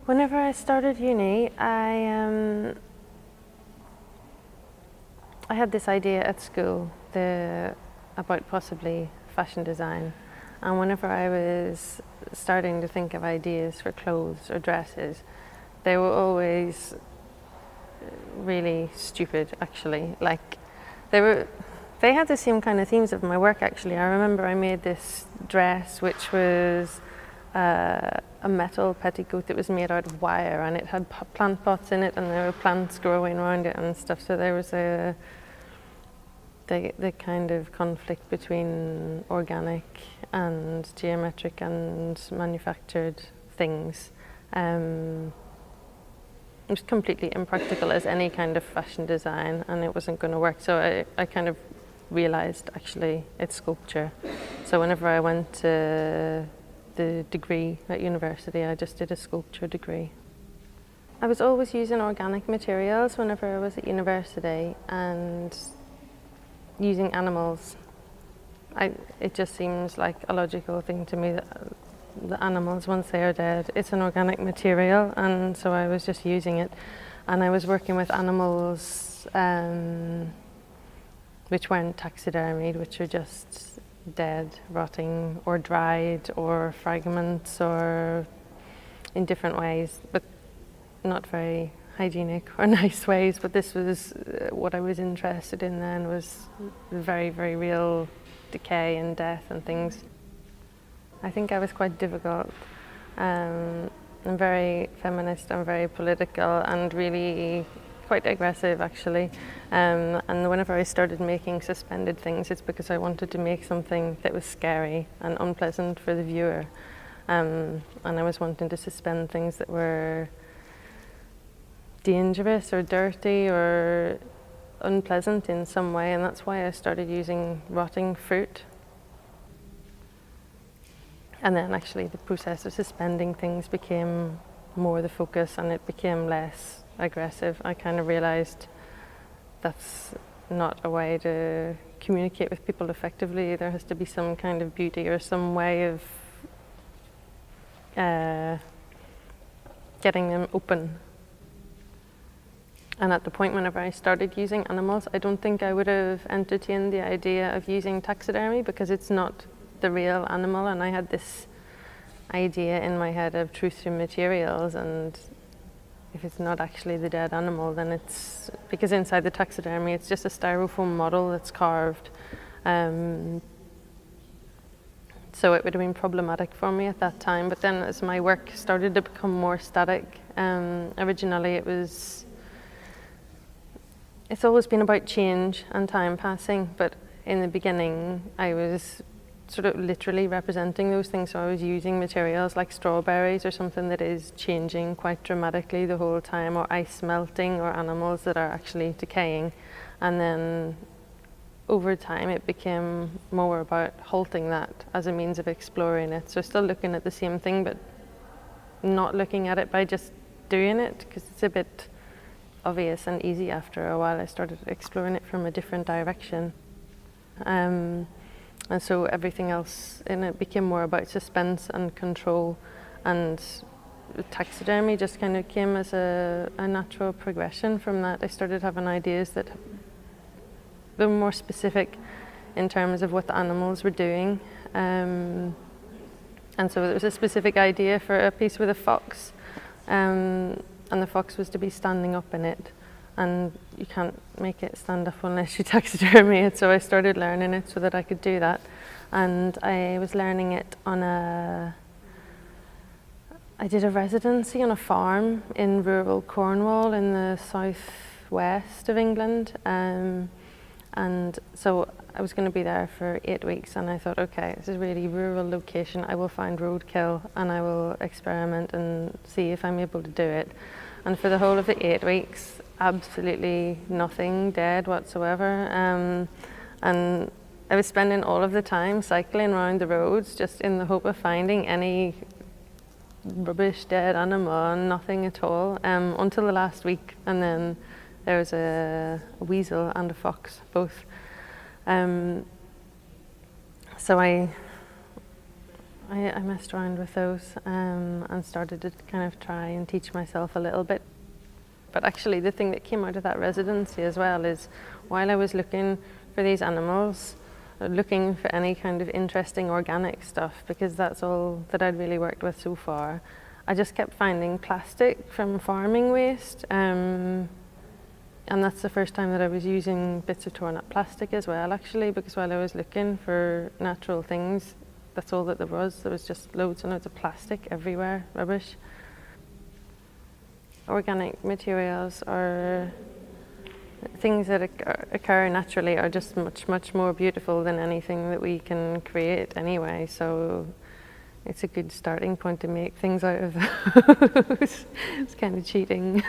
Whenever I started uni, I had this idea at school about possibly fashion design, and whenever I was starting to think of ideas for clothes or dresses, they were always really stupid. Actually, like they had the same kind of themes of my work. Actually, I remember I made this dress which was a metal petticoat that was made out of wire, and it had plant pots in it, and there were plants growing around it and stuff. So there was the kind of conflict between organic and geometric and manufactured things. It was completely impractical as any kind of fashion design, and it wasn't going to work. So I kind of realized actually it's sculpture. So whenever I went to the degree at university, I just did a sculpture degree. I was always using organic materials whenever I was at university, and using animals. It just seems like a logical thing to me that the animals, once they are dead, it's an organic material, and so I was just using it. And I was working with animals which weren't taxidermied, which are just dead, rotting, or dried, or fragments, or in different ways, but not very hygienic or nice ways. But this was what I was interested in then, was very, very real decay and death and things. I think I was quite difficult. I'm very feminist and very political and really quite aggressive, actually. And whenever I started making suspended things, it's because I wanted to make something that was scary and unpleasant for the viewer. And I was wanting to suspend things that were dangerous or dirty or unpleasant in some way, and that's why I started using rotting fruit. And then actually the process of suspending things became more the focus, and it became less aggressive. I kind of realized that's not a way to communicate with people effectively. There has to be some kind of beauty or some way of getting them open. And at the point whenever I started using animals, I don't think I would have entertained the idea of using taxidermy, because it's not the real animal, and I had this idea in my head of truth through materials, and if it's not actually the dead animal, then it's, because inside the taxidermy it's just a styrofoam model that's carved. So it would have been problematic for me at that time. But then as my work started to become more static, originally it's always been about change and time passing, but in the beginning I was sort of literally representing those things. So I was using materials like strawberries or something that is changing quite dramatically the whole time, or ice melting, or animals that are actually decaying. And then over time it became more about halting that as a means of exploring it. So still looking at the same thing, but not looking at it by just doing it, because it's a bit obvious and easy after a while. I started exploring it from a different direction. And so everything else in it became more about suspense and control, and taxidermy just kind of came as a natural progression from that. I started having ideas that were more specific in terms of what the animals were doing. And so there was a specific idea for a piece with a fox, and the fox was to be standing up in it. And you can't make it stand up unless you taxidermy it, so I started learning it so that I could do that. And I was learning it I did a residency on a farm in rural Cornwall in the southwest of England. And so I was going to be there for 8 weeks, and I thought, okay, this is a really rural location. I will find roadkill and I will experiment and see if I'm able to do it. And for the whole of the 8 weeks, absolutely nothing dead whatsoever. And I was spending all of the time cycling around the roads just in the hope of finding any rubbish dead animal, and nothing at all, until the last week. And then there was a weasel and a fox, both. So I I messed around with those and started to kind of try and teach myself a little bit. But actually the thing that came out of that residency as well is while I was looking for these animals, looking for any kind of interesting organic stuff, because that's all that I'd really worked with so far, I just kept finding plastic from farming waste. And that's the first time that I was using bits of torn up plastic as well, actually, because while I was looking for natural things, that's all that there was. There was just loads and loads of plastic everywhere, rubbish. Organic materials are things that occur naturally, are just much more beautiful than anything that we can create anyway. So it's a good starting point to make things out of those. It's kind of cheating.